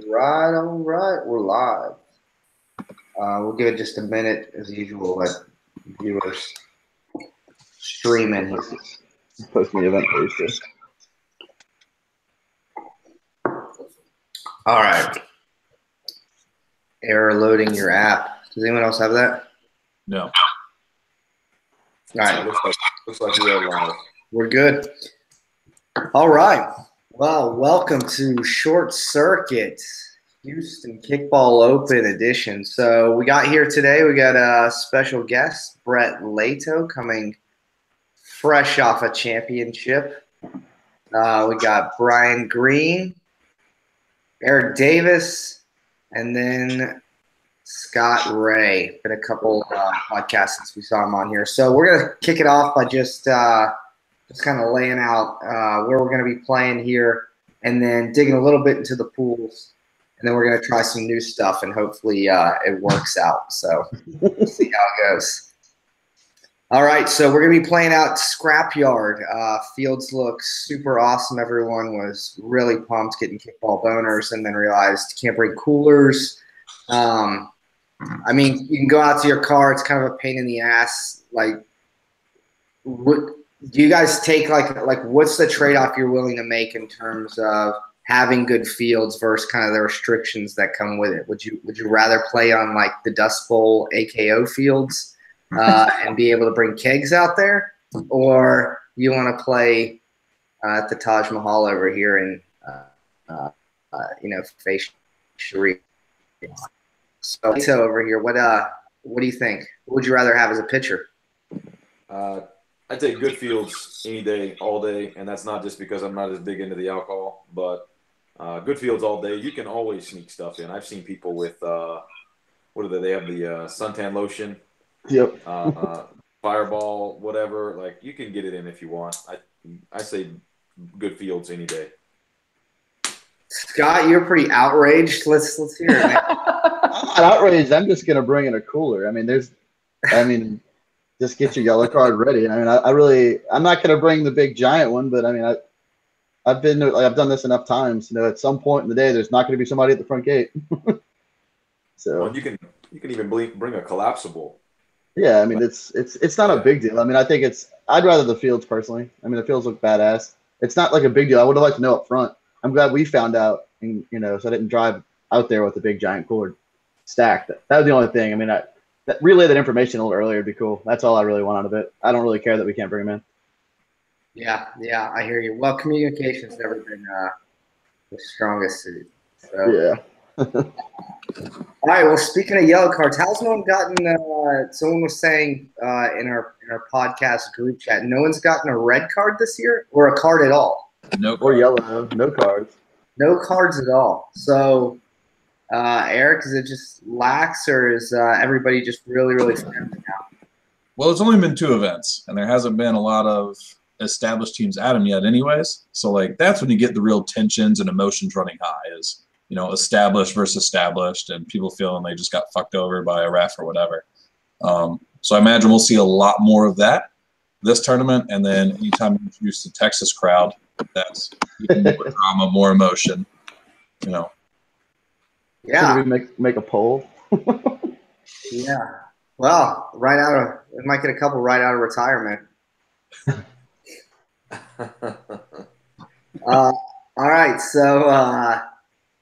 All right. We're live. We'll give it just a minute, as usual, let viewers stream in here. Posting the event page. All right. Error loading your app. Does anyone else have that? No. All right. Looks like we are live. We're good. All right. Well, welcome to Short Circuit, Houston Kickball Open edition. So we got here today, we got a special guest, Brett Lato, coming fresh off a championship. We got Brian Green, Eric Davis, and then Scott Ray. Been a couple podcasts since we saw him on here. So we're going to kick it off by just kind of laying out where we're going to be playing here and then digging a little bit into the pools. And then we're going to try some new stuff, and hopefully it works out. So we'll see how it goes. All right, so we're going to be playing out Scrapyard. Fields look super awesome. Everyone was really pumped getting kickball boners and then realized can't bring coolers. I mean, you can go out to your car. It's kind of a pain in the ass. Like, do you guys take like what's the trade-off you're willing to make in terms of having good fields versus kind of the restrictions that come with it? Would you rather play on like the Dust Bowl HKO fields and be able to bring kegs out there, or you want to play at the Taj Mahal over here in Face Sharif? So over here, what do you think? What would you rather have as a pitcher? I take good fields any day, all day, and that's not just because I'm not as big into the alcohol, but good fields all day. You can always sneak stuff in. I've seen people with what are they? They have the suntan lotion, Yep. Fireball, whatever. Like, you can get it in if you want. I say good fields any day. Scott, you're pretty outraged. Let's hear it, man. I'm not outraged. I'm just gonna bring in a cooler. Just get your yellow card ready. I'm not going to bring the big giant one, but I've done this enough times. At some point in the day, there's not going to be somebody at the front gate. So well, you can even bring a collapsible. Yeah, it's not a big deal. I think I'd rather the fields personally. The fields look badass. It's not like a big deal. I would have liked to know up front. I'm glad we found out, and so I didn't drive out there with the big giant cooler stacked. That was the only thing. Relay that information a little earlier would be cool. That's all I really want out of it. I don't really care that we can't bring them in. Yeah, I hear you. Well, communication's never been the strongest suit. So. Yeah. All right. Well, speaking of yellow cards, how's no one gotten? Someone was saying in our podcast group chat, no one's gotten a red card this year, or a card at all. No. Or yellow. No cards. No cards at all. So. Eric, is it just lax, or is everybody just really, really family now? Well, it's only been 2 events, and there hasn't been a lot of established teams at them yet anyways. So, that's when you get the real tensions and emotions running high is, established versus established, and people feeling they just got fucked over by a ref or whatever. So I imagine we'll see a lot more of that this tournament, and then anytime you introduce the Texas crowd, that's even more drama, more emotion, Yeah. Should we make a poll? Yeah. Well, we might get a couple right out of retirement. All right. So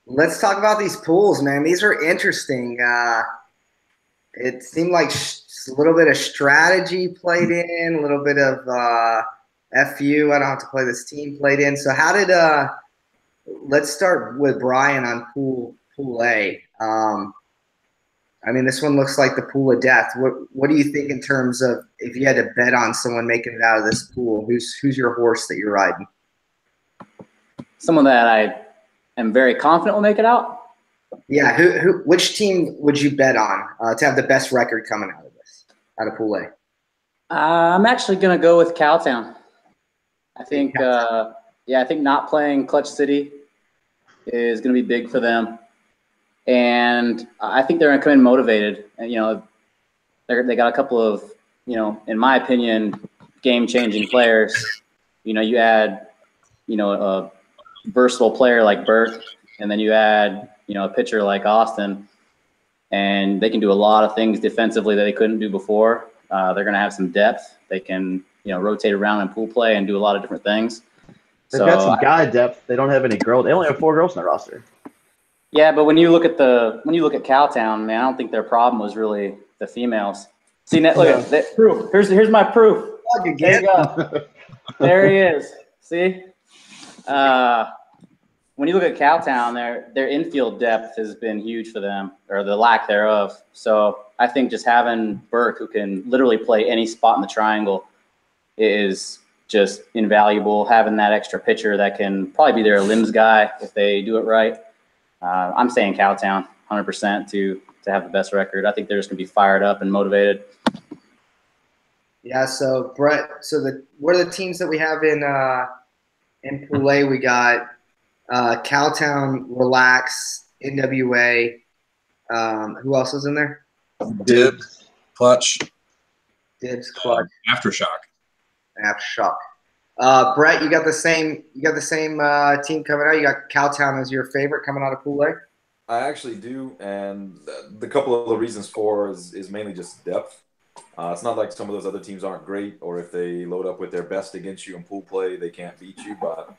let's talk about these pools, man. These are interesting. It seemed like a little bit of strategy played in, a little bit of FU. I don't have to play this team played in. So how did let's start with Brian on Pool A. This one looks like the pool of death. What do you think in terms of if you had to bet on someone making it out of this pool? Who's your horse that you're riding? Someone that I am very confident will make it out. Yeah. Which team would you bet on to have the best record coming out of this, out of Pool A? I'm actually going to go with Cowtown. I think not playing Clutch City is going to be big for them. And I think they're going to come in motivated. And, they got a couple of, in my opinion, game-changing players. You add, a versatile player like Burke and then you add, a pitcher like Austin, and they can do a lot of things defensively that they couldn't do before. They're going to have some depth. They can, rotate around in pool play and do a lot of different things. They've got some guy depth. They don't have any girls. They only have 4 girls in their roster. Yeah, but when you look at Cowtown, man, I don't think their problem was really the females. See, look at that proof. Here's my proof. There you go. There he is. See, when you look at Cowtown, their infield depth has been huge for them, or the lack thereof. So I think just having Burke, who can literally play any spot in the triangle, is just invaluable. Having that extra pitcher that can probably be their limbs guy if they do it right. I'm saying Cowtown 100% to have the best record. I think they're just going to be fired up and motivated. Yeah, so Brett, what are the teams that we have in Pool A? We got Cowtown, Relax, NWA. Who else is in there? Dibs, Clutch. Dibs, Clutch. Aftershock. Brett, you got the same team coming out. You got Cowtown as your favorite coming out of Pool A? I actually do, and the couple of the reasons for is mainly just depth. It's not like some of those other teams aren't great, or if they load up with their best against you in pool play, they can't beat you. But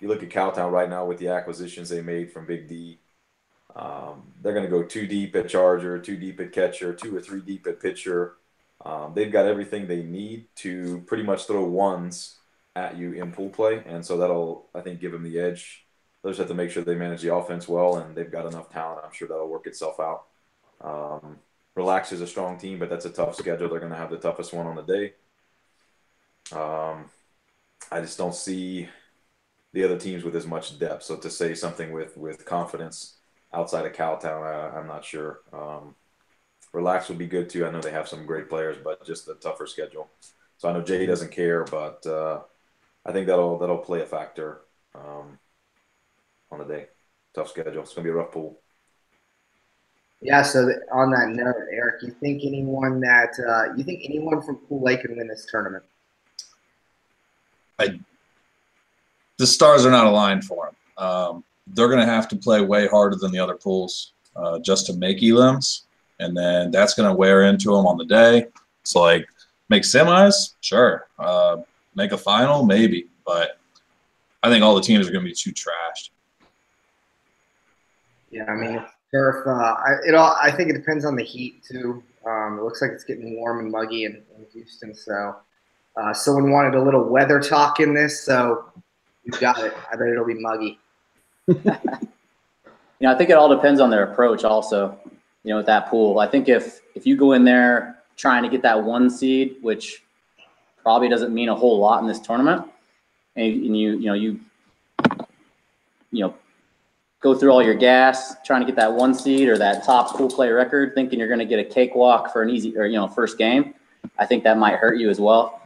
you look at Cowtown right now with the acquisitions they made from Big D. They're going to go 2 deep at charger, 2 deep at catcher, 2 or 3 deep at pitcher. They've got everything they need to pretty much throw ones at you in pool play, and so that'll, I think, give them the edge. They'll just have to make sure they manage the offense well, and they've got enough talent. I'm sure that'll work itself out. Relax is a strong team, but that's a tough schedule. They're going to have the toughest one on the day. I just don't see the other teams with as much depth. So to say something with confidence outside of Cowtown, I'm not sure. Relax would be good too. I know they have some great players, but just a tougher schedule. So I know Jay doesn't care, but I think that'll play a factor on the day. Tough schedule. It's going to be a rough pool. Yeah. So on that note, Eric, you think anyone from Pool A can win this tournament? The stars are not aligned for them. They're going to have to play way harder than the other pools just to make elims, and then that's going to wear into them on the day. So, make semis, sure. Make a final, maybe, but I think all the teams are going to be too trashed. Yeah, I mean, turf. I think it depends on the heat too. It looks like it's getting warm and muggy in Houston. So, someone wanted a little weather talk in this, so you got it. I bet it'll be muggy. I think it all depends on their approach. Also, with that pool, I think if you go in there trying to get that 1 seed, which probably doesn't mean a whole lot in this tournament, and you go through all your gas trying to get that 1 seed or that top pool play record, thinking you're going to get a cakewalk for an easy or first game, I think that might hurt you as well,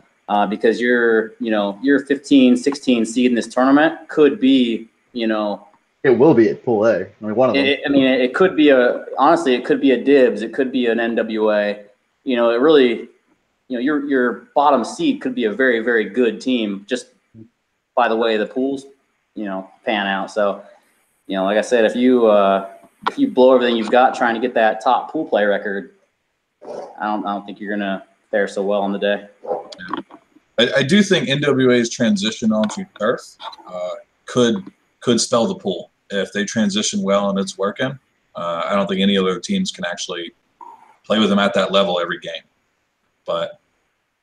because your 15, 16 seed in this tournament could be it will be at Pool A. I mean, one of them. It could be it could be a Dibs, it could be an NWA. It really, your bottom seed could be a very, very good team just by the way the pools, pan out. So, like I said, if you blow everything you've got trying to get that top pool play record, I don't think you're gonna fare so well on the day. I do think NWA's transition onto turf could spell the pool if they transition well and it's working. I don't think any other teams can actually play with them at that level every game, but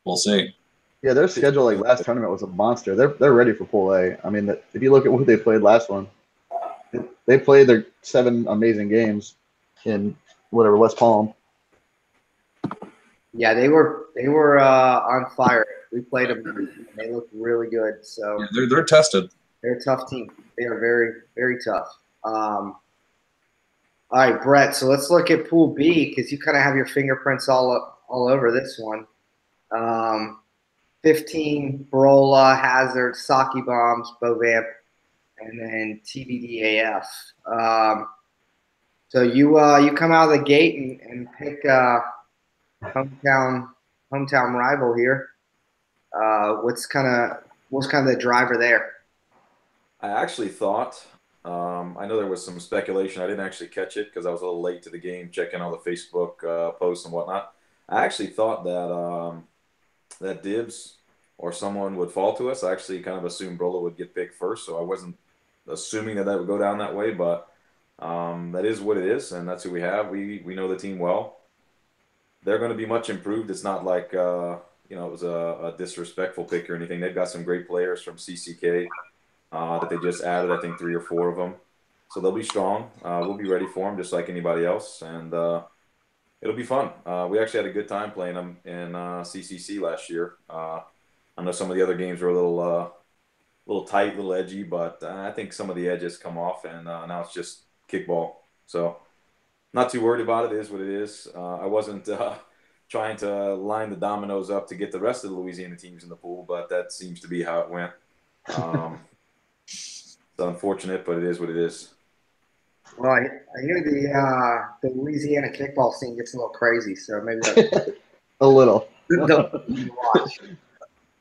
we'll see. Yeah, their schedule last tournament was a monster. They're ready for Pool A. I mean, if you look at what they played last one, they played their 7 amazing games in West Palm. Yeah, they were on fire. We played them. They looked really good. So yeah, they're tested. They're a tough team. They are very, very tough. All right, Brett. So let's look at Pool B because you kind of have your fingerprints all over this one. 15 Barola, Hazard, Saki Bombs, Bovamp, and then TBDAF. So you come out of the gate and pick hometown rival here. What's kind of the driver there? I actually thought I know there was some speculation. I didn't actually catch it because I was a little late to the game, checking all the Facebook posts and whatnot. I actually thought that that Dibs or someone would fall to us. I actually kind of assumed Brola would get picked first, so I wasn't assuming that would go down that way. But that is what it is, and that's who we have. We know the team well. They're going to be much improved. It's not like it was a disrespectful pick or anything. They've got some great players from CCK that they just added. I think 3 or 4 of them. So they'll be strong. We'll be ready for them just like anybody else, and it'll be fun. We actually had a good time playing them in CCC last year. I know some of the other games were a little tight, a little edgy, but I think some of the edges come off, and now it's just kickball. So not too worried about it. It is what it is. I wasn't trying to line the dominoes up to get the rest of the Louisiana teams in the pool, but that seems to be how it went. It's unfortunate, but it is what it is. Well, I hear the Louisiana kickball scene gets a little crazy, so maybe that's A little. the watch.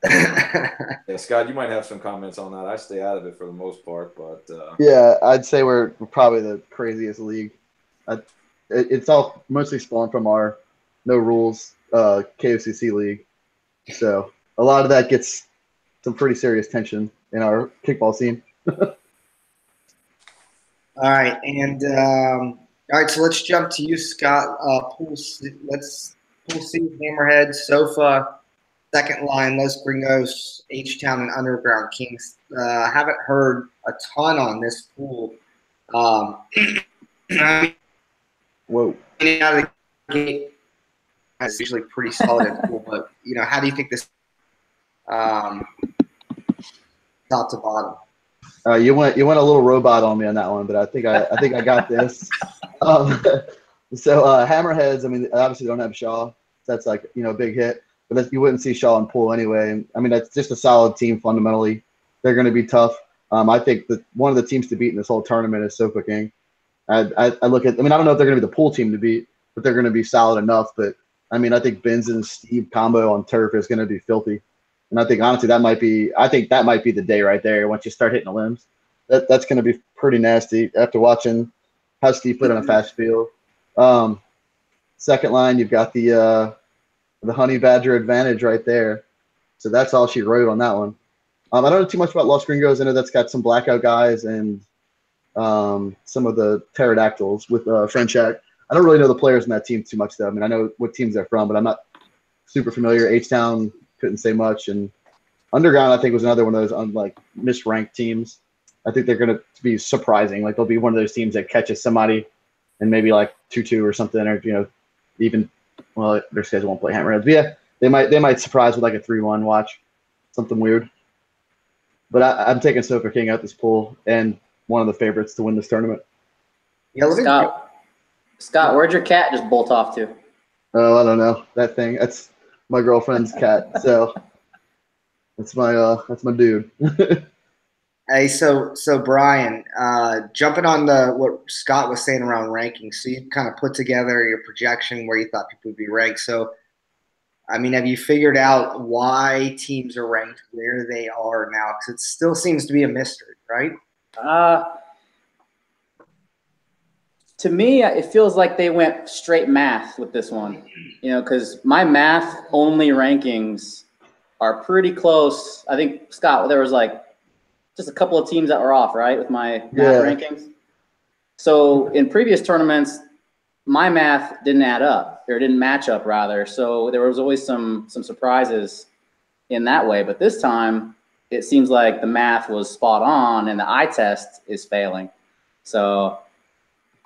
Yeah, Scott, you might have some comments on that. I stay out of it for the most part, but Yeah, I'd say we're probably the craziest league. It's all mostly spawned from our no rules KOCC league. So a lot of that gets some pretty serious tension in our kickball scene. All right, and all right, so let's jump to you, Scott. Pool C, Hammerhead, Sofa, second line, Los Gringos, H-Town, and Underground Kings. Haven't heard a ton on this pool. Whoa. Out of the gate, it's usually pretty solid in the pool, but how do you think this top to bottom? You went a little robot on me on that one, but I think I got this. So Hammerheads, I mean, obviously don't have Shaw. So that's like a big hit, but you wouldn't see Shaw in pool anyway. I mean, that's just a solid team fundamentally. They're going to be tough. I think that one of the teams to beat in this whole tournament is Sofa King. I look at. I mean, I don't know if they're going to be the pool team to beat, but they're going to be solid enough. But I mean, I think Benz and Steve combo on turf is going to be filthy. And I think honestly that might be the day right there once you start hitting the limbs. That's going to be pretty nasty after watching how Steve played on a fast field. Second line, you've got the Honey Badger advantage right there. So that's all she wrote on that one. I don't know too much about Los Gringos. I know that's got some blackout guys and some of the pterodactyls with Frenchak. I don't really know the players in that team too much though. I mean, I know what teams they're from, but I'm not super familiar. H-Town couldn't say much, and Underground I think was another one of those misranked teams. I think they're going to be surprising. Like they'll be one of those teams that catches somebody and maybe like 2-2 or something, or even their schedule won't play Hammerheads. But yeah, they might surprise with like a 3-1 watch, something weird. But I'm taking Sofa King out this pool and one of the favorites to win this tournament. Yeah, Scott, where'd your cat just bolt off to? Oh, I don't know that thing. That's my girlfriend's cat, so that's my dude. Hey, so Brian, jumping on what Scott was saying around rankings, so you kind of put together your projection where you thought people would be ranked. So, I mean, have you figured out why teams are ranked where they are now? Because it still seems to be a mystery, right? To me, it feels like they went straight math with this one, because my math only rankings are pretty close. I think, Scott, there was like just a couple of teams that were off, right, with my math rankings. So in previous tournaments, my math didn't add up, or didn't match up, rather. So there was always some surprises in that way. But this time, it seems like the math was spot on and the eye test is failing. So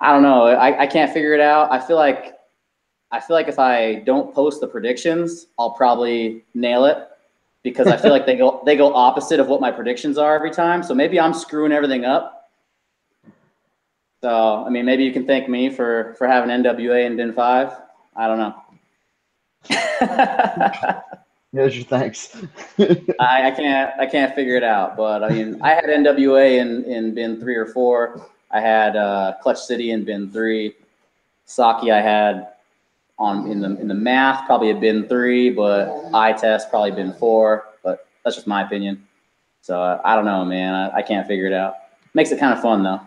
I don't know. I can't figure it out. I feel like if I don't post the predictions, I'll probably nail it, because I feel like they go opposite of what my predictions are every time. So maybe I'm screwing everything up. So I mean, maybe you can thank me for having NWA in bin 5. I don't know. Here's your thanks. I can't figure it out. But I mean, I had NWA in bin 3 or 4. I had Clutch City in bin 3. Saki I had in the math probably a bin 3, but eye test probably bin 4. But that's just my opinion. So I don't know, man. I can't figure it out. Makes it kind of fun though.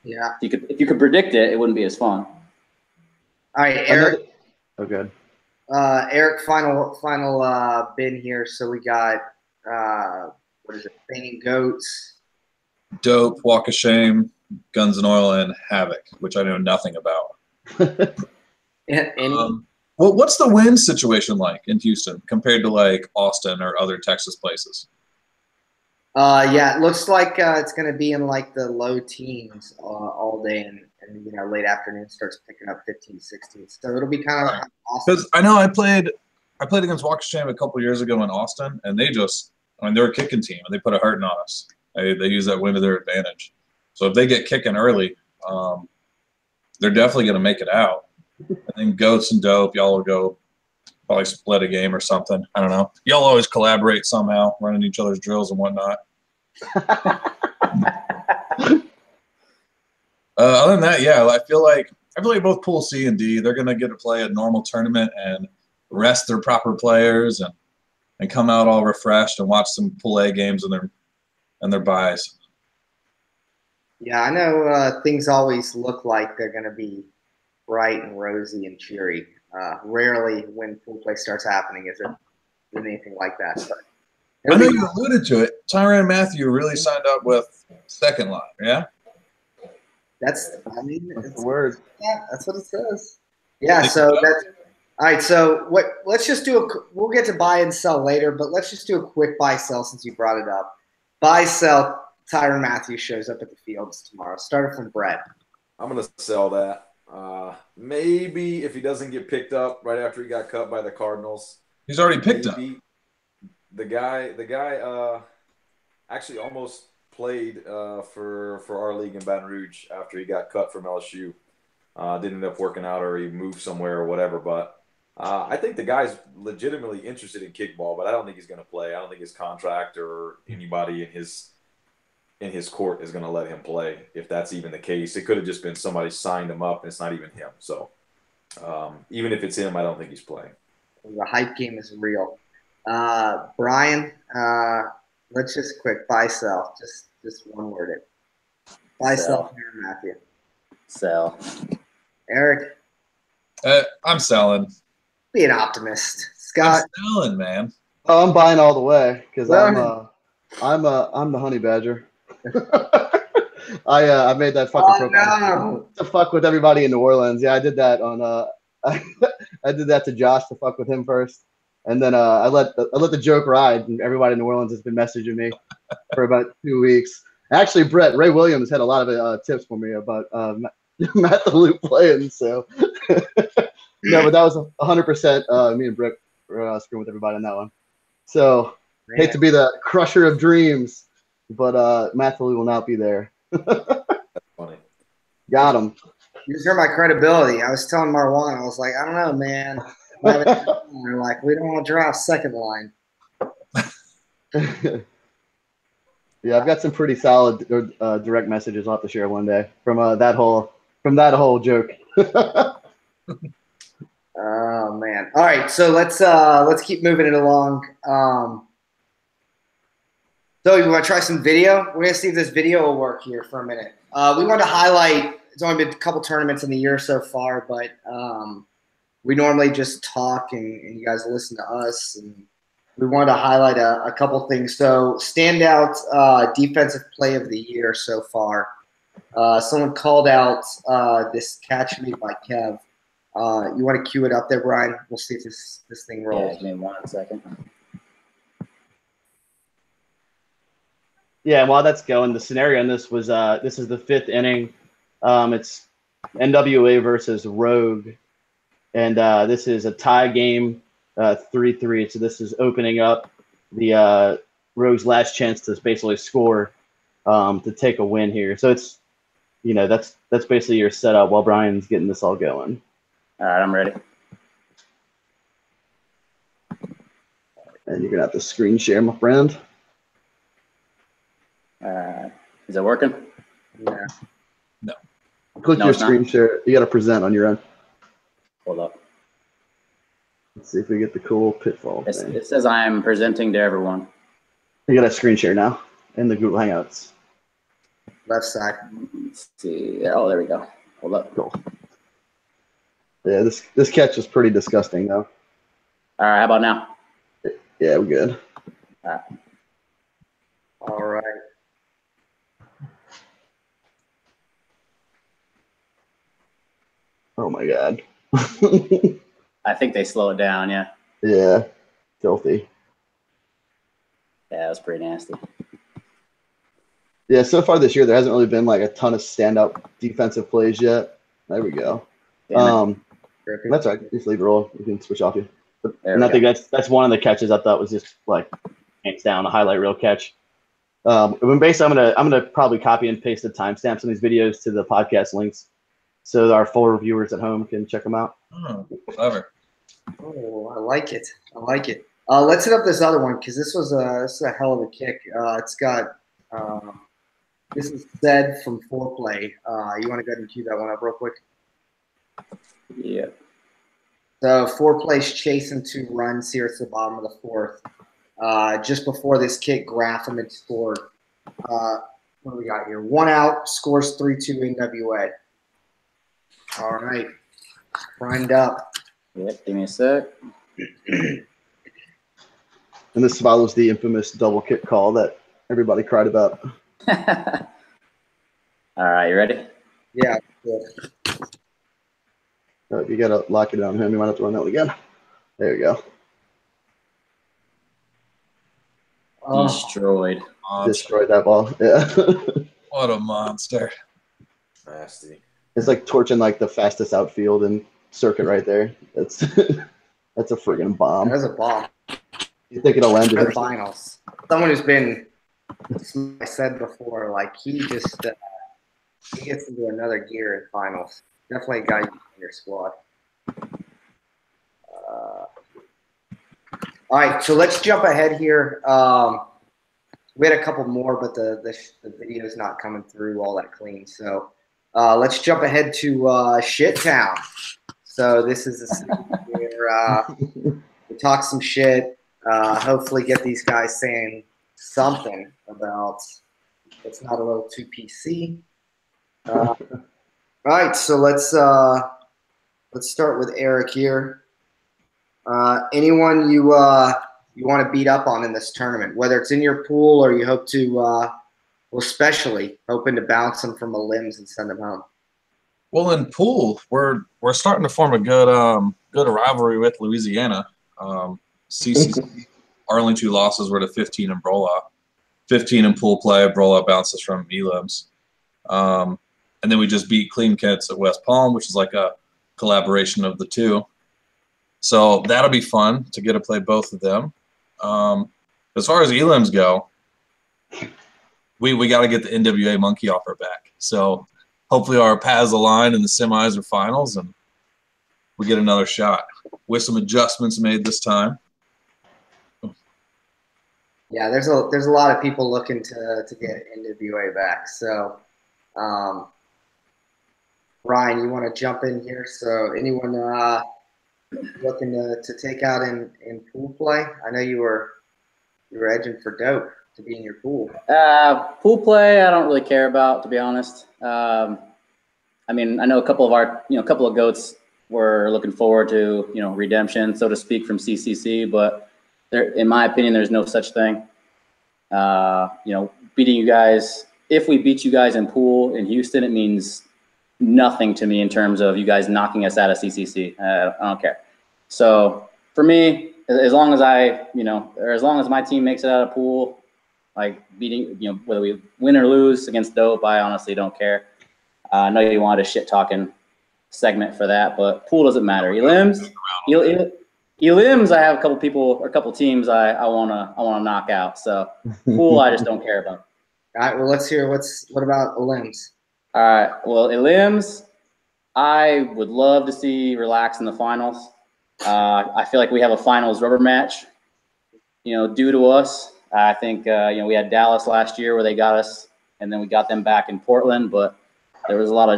Yeah. If you could predict it, it wouldn't be as fun. All right, Eric. Oh, good. Eric, final bin here. So we got what is it? Fainting Goats. Dope, Walk of Shame, Guns and Oil, and Havoc, which I know nothing about. Well, what's the wind situation like in Houston compared to like Austin or other Texas places? Yeah, it looks like it's going to be in like the low teens all day, and late afternoon starts picking up 15, 16. So it'll be kind of awesome. Because I know I played against Walk of Shame a couple years ago in Austin, and they're a kicking team, and they put a hurting on us. They use that wind to their advantage. So if they get kicking early, they're definitely going to make it out. And then Goats and Dope, y'all will go probably split a game or something. I don't know. Y'all always collaborate somehow, running each other's drills and whatnot. Other than that, yeah, I feel like both Pool C and D, they're going to get to play a normal tournament and rest their proper players and come out all refreshed and watch some Pool A games and their buys. Yeah, I know things always look like they're going to be bright and rosy and cheery. Rarely when pool play starts happening is it anything like that. But I know you alluded to it. Tyrann Mathieu really signed up with second line, yeah? That's the word. Yeah, that's what it says. Yeah, so that's all right. So let's just we'll get to buy and sell later, but let's just do a quick buy sell since you brought it up. Buy sell. Tyrann Mathieu shows up at the Fields tomorrow. Started from Brett. I'm gonna sell that. Maybe if he doesn't get picked up right after he got cut by the Cardinals. He's already picked up. The guy actually almost played for our league in Baton Rouge after he got cut from LSU. Didn't end up working out, or he moved somewhere or whatever. But I think the guy's legitimately interested in kickball, but I don't think he's going to play. I don't think his contract or anybody in his court is going to let him play. If that's even the case, it could have just been somebody signed him up, and it's not even him. So even if it's him, I don't think he's playing. The hype game is real. Brian, let's just quick buy sell. Just one word it. Buy sell Tyrann Mathieu. Sell. Eric. I'm selling. Be an optimist. Scott. I'm selling, man. Oh, I'm buying all the way because I'm the honey badger. I made that fucking profile to fuck with everybody in New Orleans. Yeah, I did that on I did that to Josh to fuck with him first, and then I let the joke ride, and everybody in New Orleans has been messaging me for about 2 weeks. Actually, Ray Williams had a lot of tips for me about Matt the Loop playing. So no, but that was 100% me and Brick were screwing with everybody on that one. So hate to be the crusher of dreams, but Matt the Loop will not be there. That's funny. Got him. These are my credibility. I was telling Marwan, I was like, I don't know, man. They're like, we don't want to draft second line. Yeah, I've got some pretty solid direct messages I'll have to share one day from that whole joke. Oh man! All right, so let's keep moving it along. So you want to try some video? We're gonna see if this video will work here for a minute. We want to highlight. It's only been a couple tournaments in the year so far, but we normally just talk and you guys listen to us. And we wanted to highlight a couple things. So standout defensive play of the year so far. Someone called out this catch made by Kev. You want to cue it up there, Brian? We'll see if this thing rolls. Yeah, give me 1 second. Yeah, while that's going, the scenario in this was this is the 5th inning. It's NWA versus Rogue, and this is a tie game, 3-3. So this is opening up the Rogue's last chance to basically score to take a win here. So it's that's basically your setup while Brian's getting this all going. All right, I'm ready. And you're gonna have to screen share, my friend. Is it working? Yeah. No. Click your screen share. You got to present on your end. Hold up. Let's see if we get the cool pitfall. It says I am presenting to everyone. You got to screen share now in the Google Hangouts. Left side. Let's see. Oh, there we go. Hold up. Cool. Yeah, this catch is pretty disgusting though. All right, how about now? Yeah, we're good. All right. All right. Oh my god. I think they slow it down, yeah. Yeah, filthy. Yeah, that was pretty nasty. Yeah, so far this year there hasn't really been like a ton of standout defensive plays yet. There we go. Damn it. That's all right. Just leave it roll. You can switch off you. There I we think go. that's one of the catches I thought was just like hands down a highlight reel catch. When basically I'm gonna probably copy and paste the timestamps on these videos to the podcast links, so that our full reviewers at home can check them out. Oh, clever. Oh, I like it. I like it. Let's hit up this other one because this is a hell of a kick. It's got this is Zed from Foreplay. You want to go ahead and cue that one up real quick? Yeah. So Foreplay's chasing 2 runs here at the bottom of the 4th. Just before this kick, Gratham had scored. What do we got here? 1 out, scores 3-2 NWA. All right. Primed up. Yep, give me a sec. And this follows the infamous double kick call that everybody cried about. All right, you ready? Yeah. Good. All right, you gotta lock it down him. You might have to run that one again. There you go. Destroyed. Monster. Destroyed that ball. Yeah. What a monster. Nasty. It's like torching like the fastest outfield and circuit right there. That's that's a friggin' bomb. There's a bomb. You think it'll end For the it? finals. Someone who's been, I said before, like he just he gets into another gear in finals. Definitely a guy you in your squad. All right, so let's jump ahead here. We had a couple more, but the video is not coming through all that clean. So let's jump ahead to Shit Town. So this is a segment where we talk some shit. Hopefully get these guys saying something about it's not a little too PC. All right, so let's start with Eric here. Anyone you want to beat up on in this tournament, whether it's in your pool or you hope to, well, especially hoping to bounce them from a limbs and send them home. Well, in pool, we're starting to form a good rivalry with Louisiana. CCC, our only 2 losses were to 15 and Brola. 15 in pool play, Brola bounces from elims. And then we just beat Clean Kits at West Palm, which is like a collaboration of the 2. So that'll be fun to get to play both of them. As far as elims go, we got to get the NWA monkey off our back. So hopefully our paths align in the semis or finals, and we get another shot with some adjustments made this time. Yeah, there's a lot of people looking to get NWA back. So, Ryan, you want to jump in here? So anyone looking to take out in pool play? I know you were edging for dope to be in your pool. Pool play, I don't really care about, to be honest. I mean, I know a couple of goats were looking forward to, redemption, so to speak, from CCC, but there, in my opinion, there's no such thing. Beating you guys, if we beat you guys in pool in Houston, it means nothing to me in terms of you guys knocking us out of CCC. I don't care. So for me, as long as or as long as my team makes it out of pool, like beating, whether we win or lose against dope, I honestly don't care. I know you wanted a shit talking segment for that, but pool doesn't matter. Elims, I have a couple people or a couple teams I wanna knock out. So pool, I just don't care about. All right, well, let's hear what about Elims? All right, well, Elims, I would love to see Relax in the finals. I feel like we have a finals rubber match, due to us. I think we had Dallas last year where they got us, and then we got them back in Portland, but there was a lot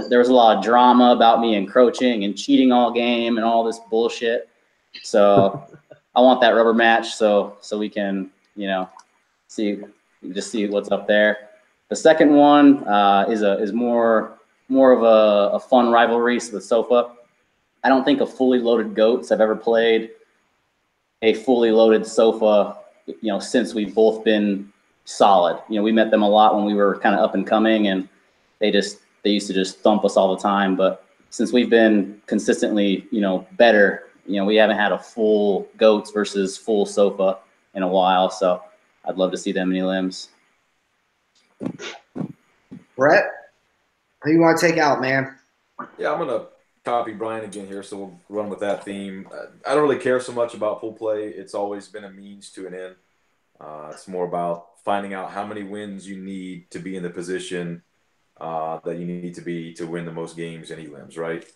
of drama about me encroaching and cheating all game and all this bullshit. So I want that rubber match so we can see what's up there. The second one is more of a fun rivalry with SOFA. I don't think a fully loaded Goats have ever played a fully loaded SOFA, since we've both been solid. We met them a lot when we were kind of up and coming, and they used to just thump us all the time. But since we've been consistently, better, we haven't had a full Goats versus full SOFA in a while. So I'd love to see them in Elims. Brett, who you want to take out, man? Yeah, I'm gonna copy Brian again here, so we'll run with that theme. I don't really care so much about full play. It's always been a means to an end. It's more about finding out how many wins you need to be in the position that you need to be to win the most games in elims, right?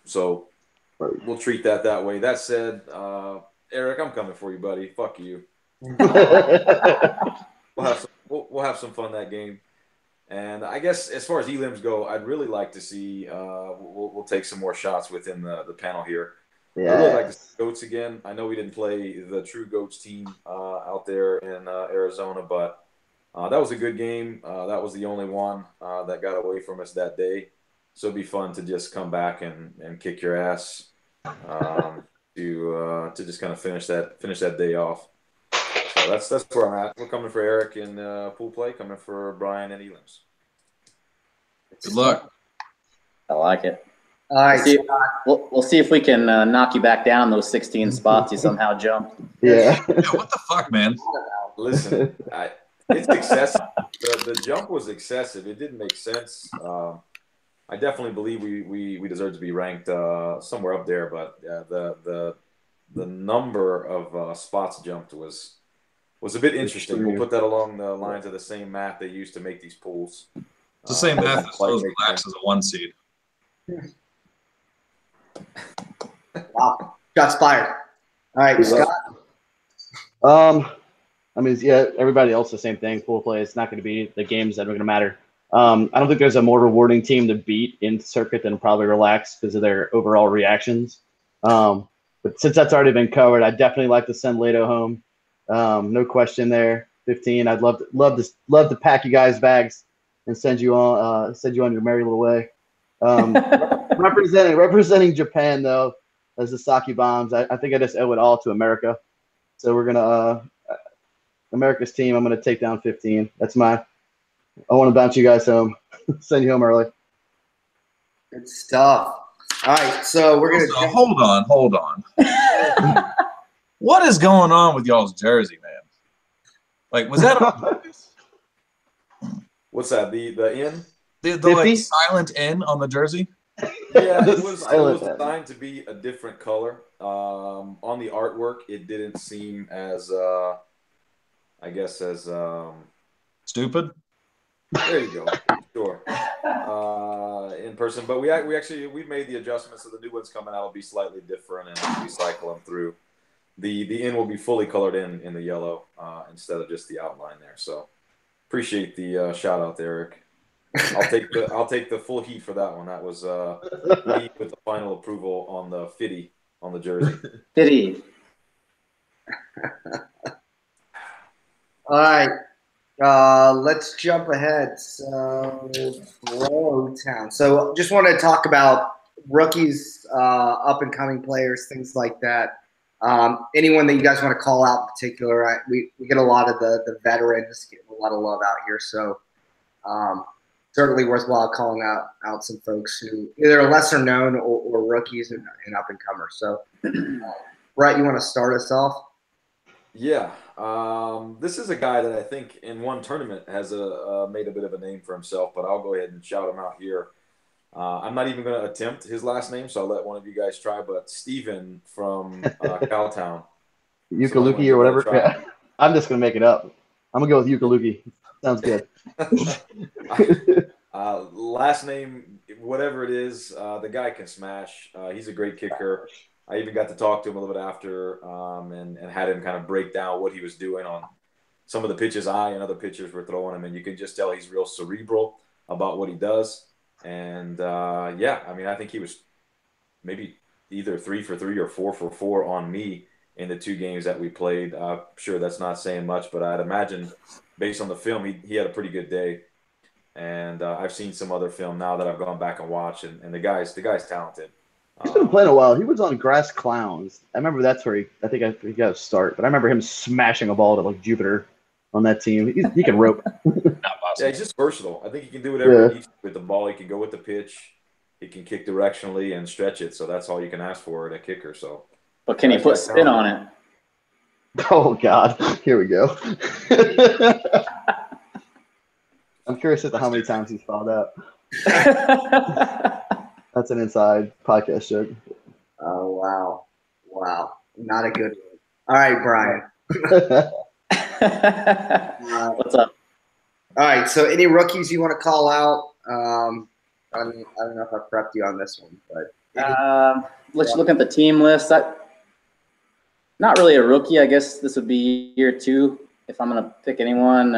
So we'll treat that way. That said, Eric, I'm coming for you, buddy. Fuck you. We'll have some fun that game. And I guess as far as elims go, I'd really like to see we'll take some more shots within the panel here. Yeah. I'd really like to see Goats again. I know we didn't play the true Goats team out there in Arizona, but that was a good game. That was the only one that got away from us that day. So it'd be fun to just come back and kick your ass to just kind of finish that day off. So that's where I'm at. We're coming for Eric in pool play, coming for Brian and elims. Good luck. I like it. All right. We'll see if we can knock you back down those 16 spots you somehow jumped. Yeah. What the fuck, man? Listen, it's excessive. The jump was excessive. It didn't make sense. I definitely believe we deserve to be ranked somewhere up there, but the number of spots jumped was a bit interesting. We'll put that along the lines of the same math they use to make these pools. It's the same math that shows Relax as a 1 seed. Wow. Shots fired. All right, Scott. I mean, yeah, everybody else the same thing. Pool play. It's not going to be the games that are going to matter. I don't think there's a more rewarding team to beat in circuit than probably Relax because of their overall reactions. But since that's already been covered, I'd definitely like to send Lato home. No question there. 15. I'd love to pack you guys bags and send you on your merry little way. Representing Japan though, as the Saki Bombs, I think I just owe it all to America. So we're gonna America's team. I'm gonna take down 15. I want to bounce you guys home, send you home early. Good stuff. All right, so we're gonna hold on. What is going on with y'all's jersey, man? Like, was that on purpose? What's that? The N? The like silent N on the jersey? Yeah, it was designed to be a different color. On the artwork, it didn't seem as stupid. There you go. Sure. In person, but we made the adjustments, so the new ones coming out will be slightly different, and we cycle them through. The N will be fully colored in the yellow instead of just the outline there. So appreciate the shout out there, Eric. I'll take the full heat for that one. That was me with the final approval on the fitty on the jersey. Fitty. All right. Let's jump ahead. So, Town. So, just want to talk about rookies, up and coming players, things like that. Anyone that you guys want to call out in particular? We get a lot of the veterans, getting a lot of love out here. So, certainly worthwhile calling out some folks who either are lesser known or rookies and up and comers. So, Brett, you want to start us off? Yeah, this is a guy that I think in one tournament has made a bit of a name for himself, but I'll go ahead and shout him out here. I'm not even going to attempt his last name, so I'll let one of you guys try. But Steven from Cowtown. Yukaluki or whatever. Yeah. I'm just going to make it up. I'm going to go with Yukaluki. Sounds good. Last name, whatever it is, the guy can smash. He's a great kicker. I even got to talk to him a little bit after and had him kind of break down what he was doing on some of the pitches I and other pitchers were throwing him. And you can just tell he's real cerebral about what he does. And, I mean, I think he was maybe either 3 for 3 or 4 for 4 on me in the 2 games that we played. I'm sure that's not saying much, but I'd imagine based on the film, he had a pretty good day. And I've seen some other film now that I've gone back and watched, and the guy's talented. He's been playing a while. He was on Grass Clowns. I remember that's where he got a start. But I remember him smashing a ball to like Jupiter on that team. He can rope. Yeah, he's just versatile. I think he can do whatever he needs with the ball. He can go with the pitch. He can kick directionally and stretch it. So that's all you can ask for in a kicker. So, but can he put spin on it? Oh God, here we go. I'm curious as to how many times he's fouled out. That's an inside podcast joke. Oh, wow. Not a good one. All right, Brian. What's up? All right, so any rookies you want to call out? I don't know if I prepped you on this one, but let's look at the team list. Not really a rookie. I guess this would be year 2 if I'm going to pick anyone.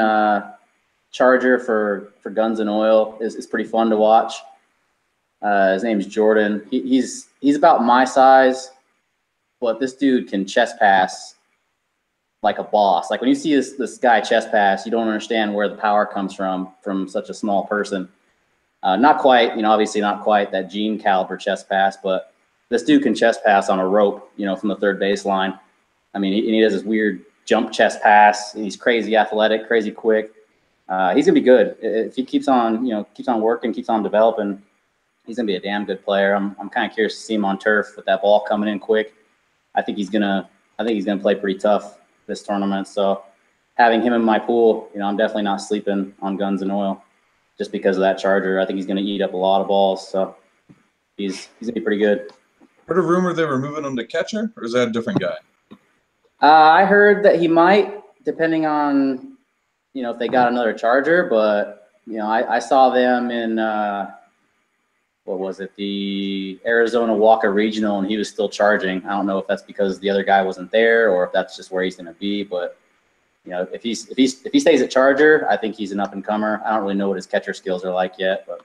Charger for Guns and Oil is pretty fun to watch. His name's Jordan. He's about my size, but this dude can chest pass like a boss. Like when you see this guy chest pass, you don't understand where the power comes from such a small person. Not quite, obviously not quite that Gene caliber chest pass, but this dude can chest pass on a rope, from the third baseline. I mean, he does this weird jump chest pass. He's crazy athletic, crazy quick. He's gonna be good if he keeps on working, keeps on developing. He's gonna be a damn good player. I'm kind of curious to see him on turf with that ball coming in quick. I think he's gonna play pretty tough this tournament. So having him in my pool, I'm definitely not sleeping on Guns and Oil just because of that Charger. I think he's gonna eat up a lot of balls. So he's gonna be pretty good. Heard a rumor they were moving him to catcher, or is that a different guy? I heard that he might, depending on if they got another Charger, but I saw them in what was it, the Arizona Walker Regional, and he was still charging. I don't know if that's because the other guy wasn't there or if that's just where he's going to be, but if he stays at Charger, I think he's an up and comer. I don't really know what his catcher skills are like yet, but.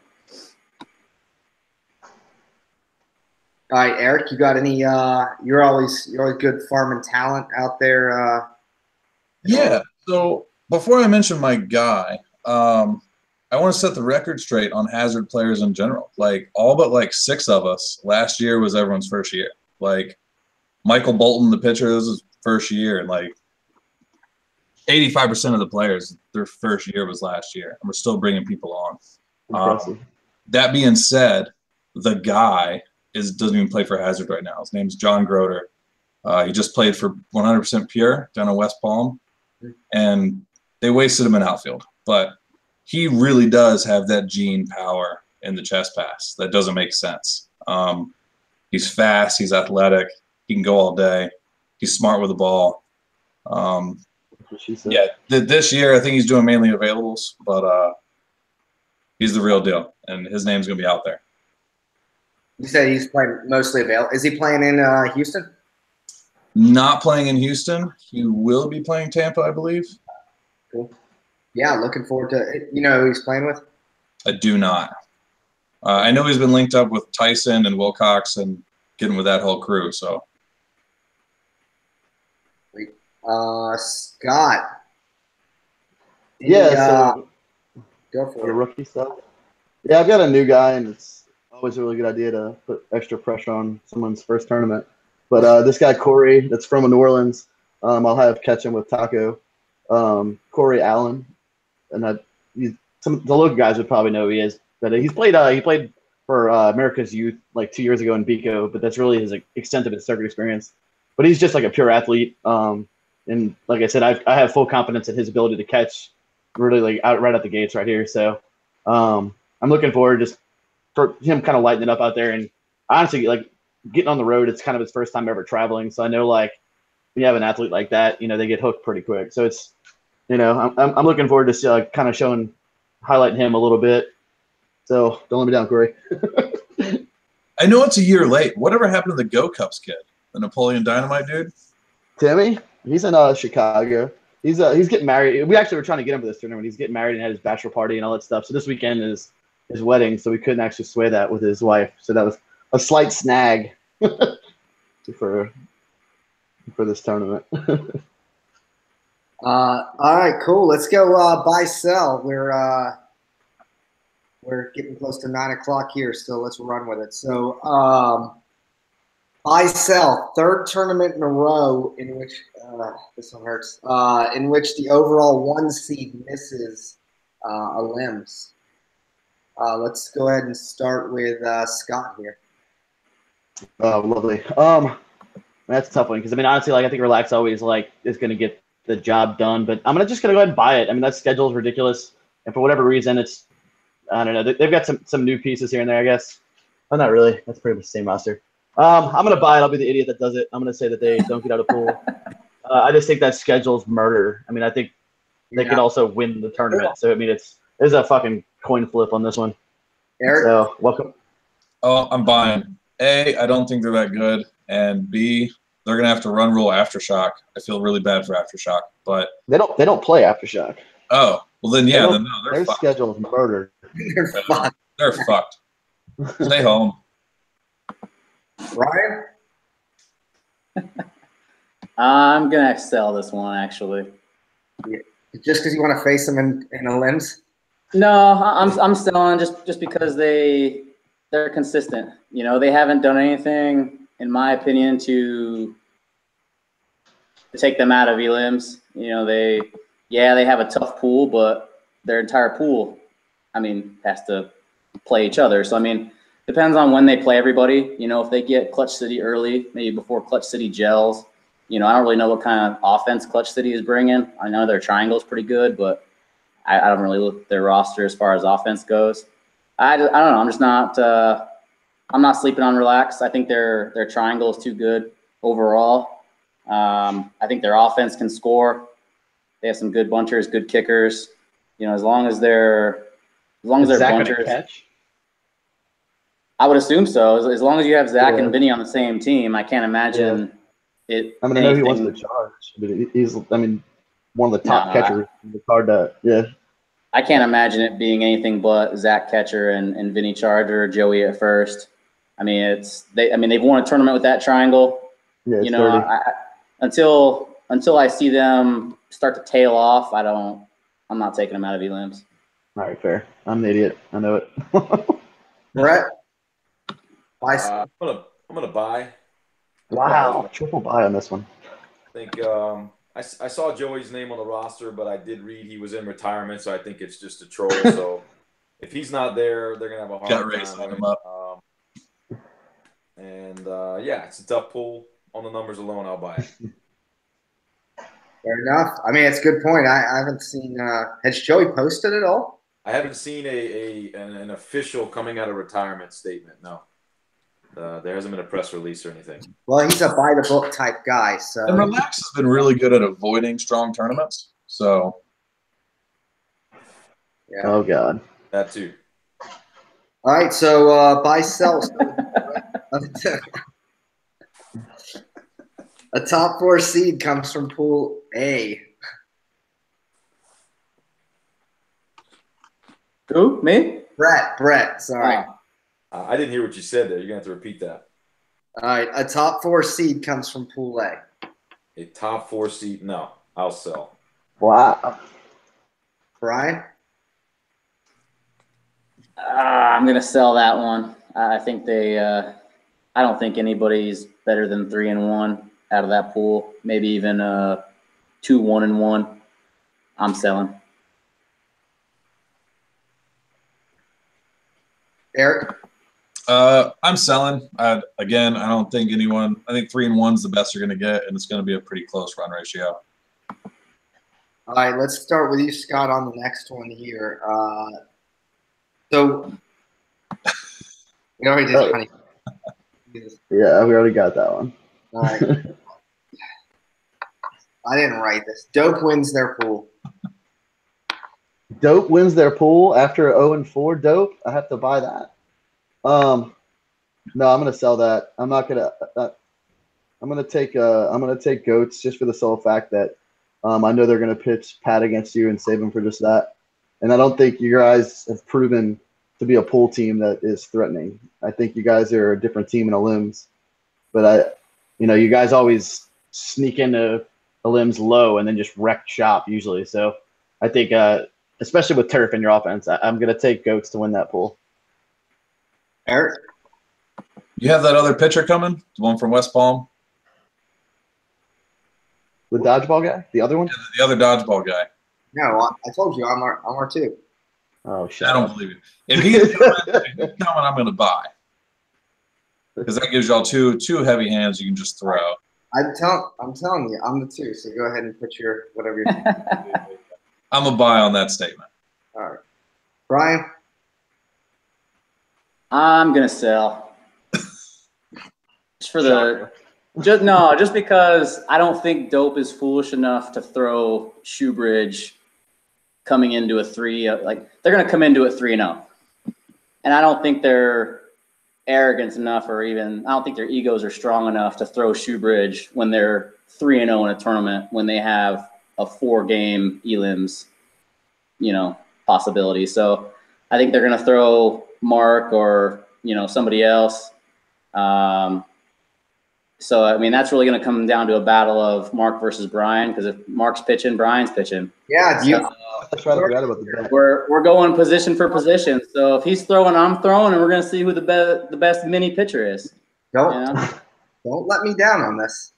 All right, Eric, you got any? You're always good farming talent out there. Yeah. So before I mention my guy, I want to set the record straight on hazard players in general. Like all but 6 of us last year was everyone's first year. Like Michael Bolton, the pitcher, this was his first year, and 85% of the players, their first year was last year, and we're still bringing people on. That being said, the guy doesn't even play for Hazard right now. His name's John Groder. He just played for 100% Pure down in West Palm, and they wasted him in outfield. But he really does have that gene power in the chest pass. That doesn't make sense. He's fast. He's athletic. He can go all day. He's smart with the ball. Yeah, this year I think he's doing mainly availables, but he's the real deal, and his name's going to be out there. You said he's playing mostly available. Is he playing in Houston? Not playing in Houston. He will be playing Tampa, I believe. Cool. Yeah, looking forward to it. You know who he's playing with? I do not. I know he's been linked up with Tyson and Wilcox and getting with that whole crew. So, Scott. Yeah, go for the it. rookie stuff. Yeah, I've got a new guy, and it's always a really good idea to put extra pressure on someone's first tournament. But this guy, Corey, that's from New Orleans, I'll have catch him with Taco. Corey Allen. And the local guys would probably know who he is. But he played for America's Youth 2 years ago in Bico, but that's really his extent of his circuit experience. But he's just a pure athlete. And like I said, I have full confidence in his ability to catch really right out the gates right here. So I'm looking forward just for him kind of lighting it up out there. And honestly, getting on the road, it's kind of his first time ever traveling. So I know when you have an athlete like that, they get hooked pretty quick. So it's, I'm looking forward to kind of highlighting him a little bit. So don't let me down, Corey. I know it's a year late. Whatever happened to the Go Cups kid, the Napoleon Dynamite dude? Timmy, he's in Chicago. He's getting married. We actually were trying to get him for this tournament. He's getting married and had his bachelor party and all that stuff. So this weekend is his wedding, so we couldn't actually sway that with his wife. So that was a slight snag. for this tournament. All right, cool. Let's go buy sell. We're getting close to 9 o'clock here, so let's run with it. So buy sell, third tournament in a row in which this one hurts. In which the overall 1 seed misses a limbs. Let's go ahead and start with Scott here. Oh, lovely. That's a tough one because I mean, honestly, like I think Relax always like is going to get the job done, but I'm just going to go ahead and buy it. I mean, that schedule is ridiculous, and for whatever reason, it's I don't know. They've got some new pieces here and there, I guess. Oh, not really. That's pretty much the same roster. I'm going to buy it. I'll be the idiot that does it. I'm going to say that they don't get out of pool. I just think that schedule's murder. I mean, I think they could also win the tournament. So I mean, there's a fucking coin flip on this one. Eric? So welcome. Oh, I'm buying. A, I don't think they're that good, and B, they're gonna have to run rule Aftershock. I feel really bad for Aftershock, but They don't play Aftershock. oh well, then yeah, then no, they're their fucked. schedule is murder. They're fun. They're fucked. Stay home. Ryan? I'm gonna sell this one actually. Just because you want to face them in the limbs? No, I'm selling just because they're consistent. You know, they haven't done anything, in my opinion, to take them out of elims. You know, they have a tough pool, but their entire pool, I mean, has to play each other. So I mean, depends on when they play everybody. You know, if they get Clutch City early, maybe before Clutch City gels. You know, I don't really know what kind of offense Clutch City is bringing. I know their triangle is pretty good, but I don't really look at their roster as far as offense goes. I don't know. I'm just not. I'm not sleeping on Relax. I think their triangle is too good overall. I think their offense can score. They have some good bunchers, good kickers. You know, as long as they're bunchers. Catch? I would assume so. As long as you have Zach and Vinny on the same team, I can't imagine it. I mean, I know he wants the charge, but he's one of the top catchers. It's hard to I can't imagine it being anything but Zach Catcher and Vinny Charger, Joey at first. I mean, they've won a tournament with that triangle. Yeah, you know, until I see them start to tail off, I'm not taking them out of elims. All right, fair. I'm an idiot. I know it. Brett? I'm gonna buy. Wow, triple buy on this one. I think I saw Joey's name on the roster, but I did read he was in retirement, so I think it's just a troll. So if he's not there, they're gonna have a hard time. Sign him up. Yeah, it's a tough pull. On the numbers alone, I'll buy it. Fair enough. I mean, it's a good point. I haven't seen has Joey posted at all? I haven't seen an official coming out of retirement statement. No, there hasn't been a press release or anything. Well, he's a by the book type guy. So And Relax has been really good at avoiding strong tournaments. So yeah. Oh God. That too. All right, so buy sell. A top 4 seed comes from Pool A. Who? Me? Brett. Sorry. I didn't hear what you said there. You're gonna have to repeat that. All right, a top 4 seed comes from Pool A. A top 4 seed? No, I'll sell. Wow. Brian? I'm gonna sell that one. I think I don't think anybody's better than 3-1 out of that pool. Maybe even 2-1-1. I'm selling. Eric? I'm selling. Again, I don't think anyone. I think 3-1 is the best you're going to get, and it's going to be a pretty close run ratio. All right, let's start with you, Scott, on the next one here. So we already did honey. Yeah, we already got that one. All right. I didn't write this. Dope wins their pool. Dope wins their pool after 0-4. Dope. I have to buy that. No, I'm gonna sell that. I'm not gonna. I'm gonna take goats just for the sole fact that I know they're gonna pitch Pat against you and save him for just that. And I don't think you guys have proven to be a pool team that is threatening. I think you guys are a different team in a limbs, but you guys always sneak into the limbs low and then just wreck shop usually. So I think, especially with turf in your offense, I'm going to take goats to win that pool. Eric? You have that other pitcher coming, the one from West Palm? The dodgeball guy? The other one? Yeah, the other dodgeball guy. No, I told you I'm R2. Oh, shit. I don't believe you. If he's coming, I'm going to buy. Because that gives y'all two heavy hands you can just throw. I'm telling you, I'm the 2. So go ahead and put your whatever you're I'm a buy on that statement. All right. Brian? I'm gonna sell. Just because I don't think Dope is foolish enough to throw Shoebridge coming into a 3. Like they're gonna come into it 3-0, and I don't think they're arrogant enough, or even I don't think their egos are strong enough to throw Shoebridge when they're 3-0 in a tournament when they have a 4-game elims, possibility. So I think they're gonna throw Mark or somebody else. So I mean that's really gonna come down to a battle of Mark versus Brian, because if Mark's pitching, Brian's pitching. Yeah, That's right. I forgot about the bet. We're going position for position. So if he's throwing, I'm throwing, and we're gonna see who the best mini pitcher is. don't let me down on this.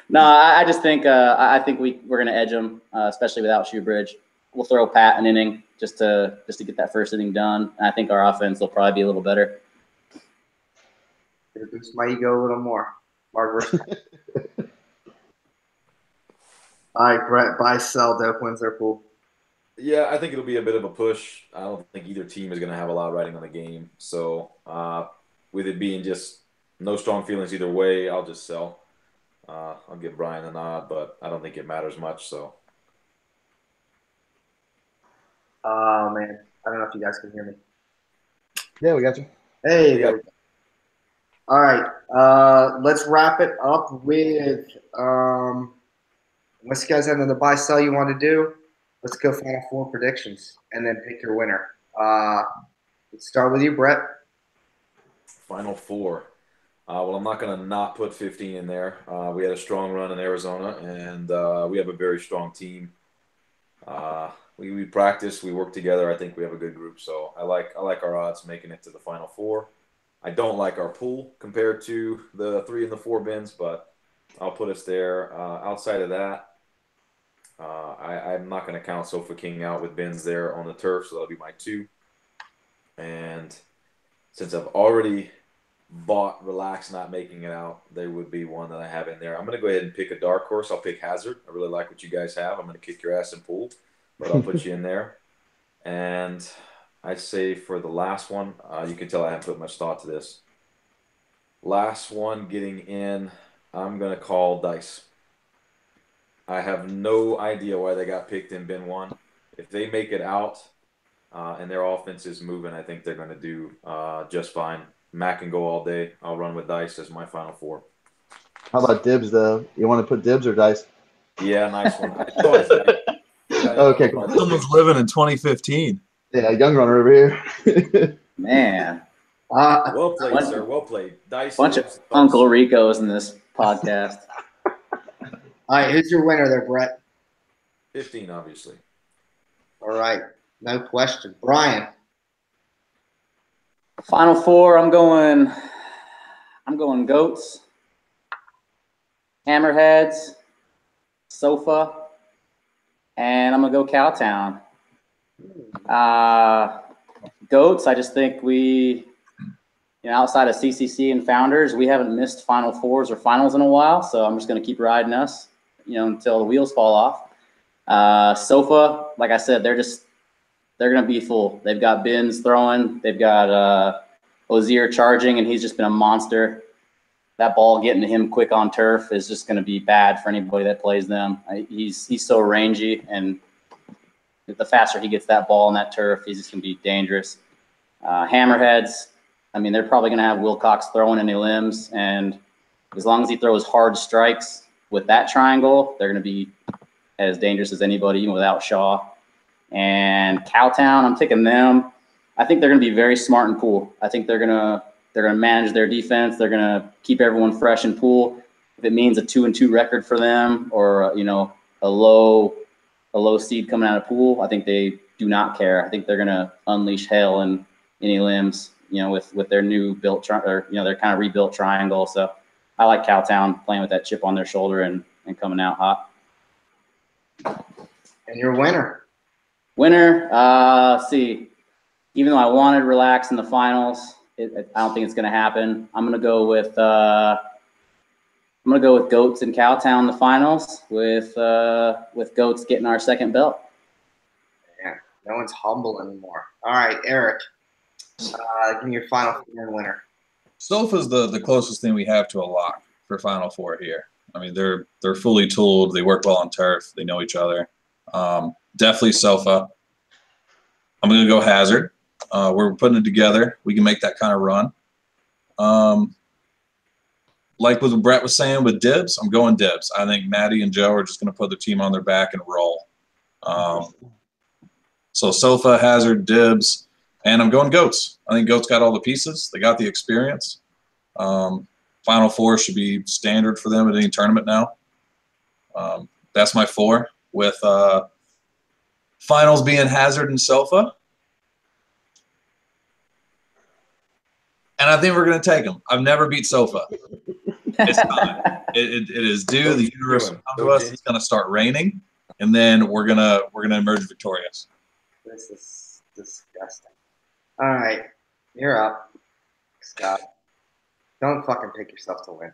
No, I just think I think we're gonna edge them, especially without Shoebridge. We'll throw Pat an inning just to get that first inning done. And I think our offense will probably be a little better. It'll boost my ego a little more. Mark versus. All right, Brett, buy, sell, Dope wins their pool. Yeah, I think it'll be a bit of a push. I don't think either team is going to have a lot riding on the game. So with it being just no strong feelings either way, I'll just sell. I'll give Brian a nod, but I don't think it matters much. So. Oh, man. I don't know if you guys can hear me. Yeah, we got you. Hey, there we go. All right. Let's wrap it up with unless you guys have another buy sell you want to do, let's go Final 4 predictions and then pick your winner. Let's start with you, Brett. Final 4. Well, I'm not going to not put 15 in there. We had a strong run in Arizona, and we have a very strong team. We practice, we work together. I think we have a good group, so I like our odds making it to the Final 4. I don't like our pool compared to the 3 and the 4 bins, but I'll put us there. Outside of that, I'm not going to count Sofa King out with bins there on the turf, so that'll be my 2. And since I've already bought Relax not making it out, there would be one that I have in there. I'm going to go ahead and pick a dark horse. I'll pick Hazard. I really like what you guys have. I'm going to kick your ass in pool, but I'll put you in there. And I'd say for the last one, you can tell I haven't put much thought to this. Last one getting in, I'm going to call Dice. I have no idea why they got picked in bin 1. If they make it out and their offense is moving, I think they're going to do just fine. Mac can go all day. I'll run with Dice as my Final 4. How about dibs, though? You want to put dibs or dice? Yeah, nice one. Okay, cool. Someone's living in 2015. Yeah, young runner over here. Man. Well played, sir. Well played. Dice. Bunch of Uncle Ricos in this podcast. All right, who's your winner there, Brett? 15, obviously. All right, no question. Brian. Final 4, I'm going Goats, Hammerheads, Sofa, and I'm going to go Cowtown. Goats, I just think we, outside of CCC and Founders, we haven't missed Final 4s or finals in a while, so I'm just going to keep riding us, until the wheels fall off. Sofa, like I said, they're going to be full. They've got Bins throwing. They've got Ozier charging, and he's just been a monster. That ball getting to him quick on turf is just going to be bad for anybody that plays them. He's so rangy, and the faster he gets that ball on that turf, he's just going to be dangerous. Hammerheads, I mean, they're probably going to have Wilcox throwing any limbs, and as long as he throws hard strikes with that triangle, they're going to be as dangerous as anybody, even without Shaw. And Cowtown, I'm taking them. I think they're going to be very smart in pool. I think they're going to manage their defense. They're going to keep everyone fresh in pool. it means a 2-2 record for them, or a low seed coming out of pool, I think they do not care. I think they're gonna unleash hell in any limbs, with their new built their kind of rebuilt triangle. So I like Cowtown playing with that chip on their shoulder and coming out hot. And your winner? Let's see. Even though I wanted to relax in the finals, I don't think it's going to happen. I'm going to go with Goats and Cowtown in the finals, with Goats getting our second belt. Yeah, no one's humble anymore. All right, Eric, give me your Final Four winner. Sofa's the closest thing we have to a lock for Final Four here. I mean, they're fully tooled. They work well on turf. They know each other. Definitely Sofa. I'm going to go Hazard. We're putting it together. We can make that kind of run. Like what Brett was saying with Dibs, I'm going Dibs. I think Maddie and Joe are just going to put their team on their back and roll. So Sofa, Hazard, Dibs, and I'm going Goats. I think Goats got all the pieces. They got the experience. Final Four should be standard for them at any tournament now. That's my 4, with finals being Hazard and Sofa. And I think we're going to take them. I've never beat Sofa. It's time. It is due. The universe will come to us. It's going to start raining, and then we're gonna emerge victorious. This is disgusting. All right, you're up, Scott. Don't fucking pick yourself to win.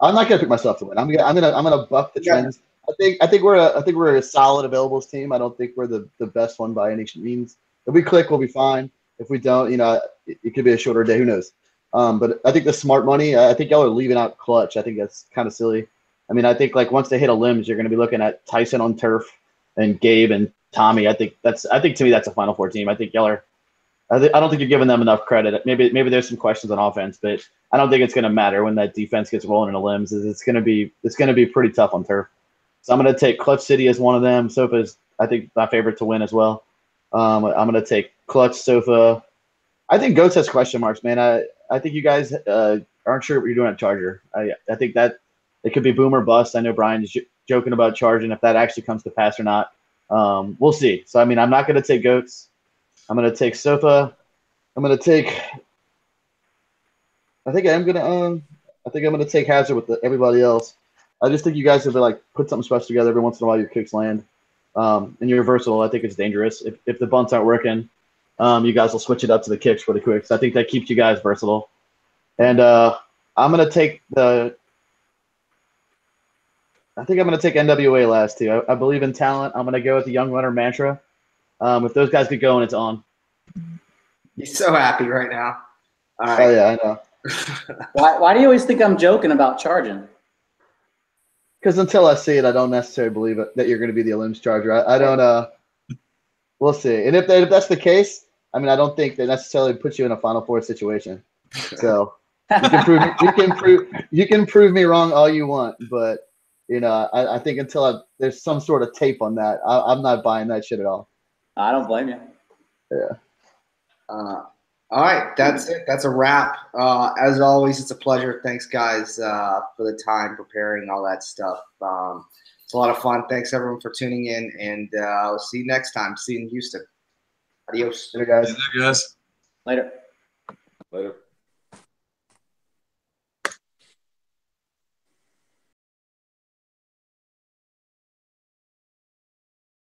I'm not gonna pick myself to win. I'm gonna buck the trends. I think we're a solid availables team. I don't think we're the best one by any means. If we click, we'll be fine. If we don't, it could be a shorter day. Who knows? But I think the smart money. I think y'all are leaving out clutch. I think that's kind of silly. I mean, I think like once they hit a limbs, you're going to be looking at Tyson on turf and Gabe and Tommy. I think to me that's a Final Four team. I think y'all are. I don't think you're giving them enough credit. Maybe there's some questions on offense, but I don't think it's going to matter when that defense gets rolling in the limbs. It's going to be pretty tough on turf. So I'm going to take Clutch City as one of them. Sofa is, I think, my favorite to win as well. I'm going to take Clutch, Sofa. I think Goats has question marks, man. I think you guys aren't sure what you're doing at Charger. I think that it could be boom or bust. I know Brian's joking about charging if that actually comes to pass or not. We'll see. So, I mean, I'm not going to take Goats. I'm going to take Sofa. I'm going to take – I think I'm going to take Hazard with everybody else. I just think you guys have to, like, put something special together every once in a while. Your kicks land. And you're versatile. I think it's dangerous. If the bunts aren't working, you guys will switch it up to the kicks really quick. So I think that keeps you guys versatile. And I'm going to take NWA last too. I believe in talent. I'm going to go with the young runner mantra. If those guys get going, it's on. You're so happy right now. All right. Oh, yeah, I know. Why do you always think I'm joking about charging? Because until I see it, I don't necessarily believe it, that you're going to be the limbs charger. I don't we'll see. And if that's the case, I mean, I don't think they necessarily put you in a Final Four situation. So you can prove me wrong all you want, but I think until there's some sort of tape on that, I'm not buying that shit at all. I don't blame you. Yeah. All right, that's it. That's a wrap. As always, it's a pleasure. Thanks, guys, for the time preparing all that stuff. It's a lot of fun. Thanks, everyone, for tuning in, and I'll see you next time. See you in Houston. Adios. Later, guys. Later, guys. Later. Later.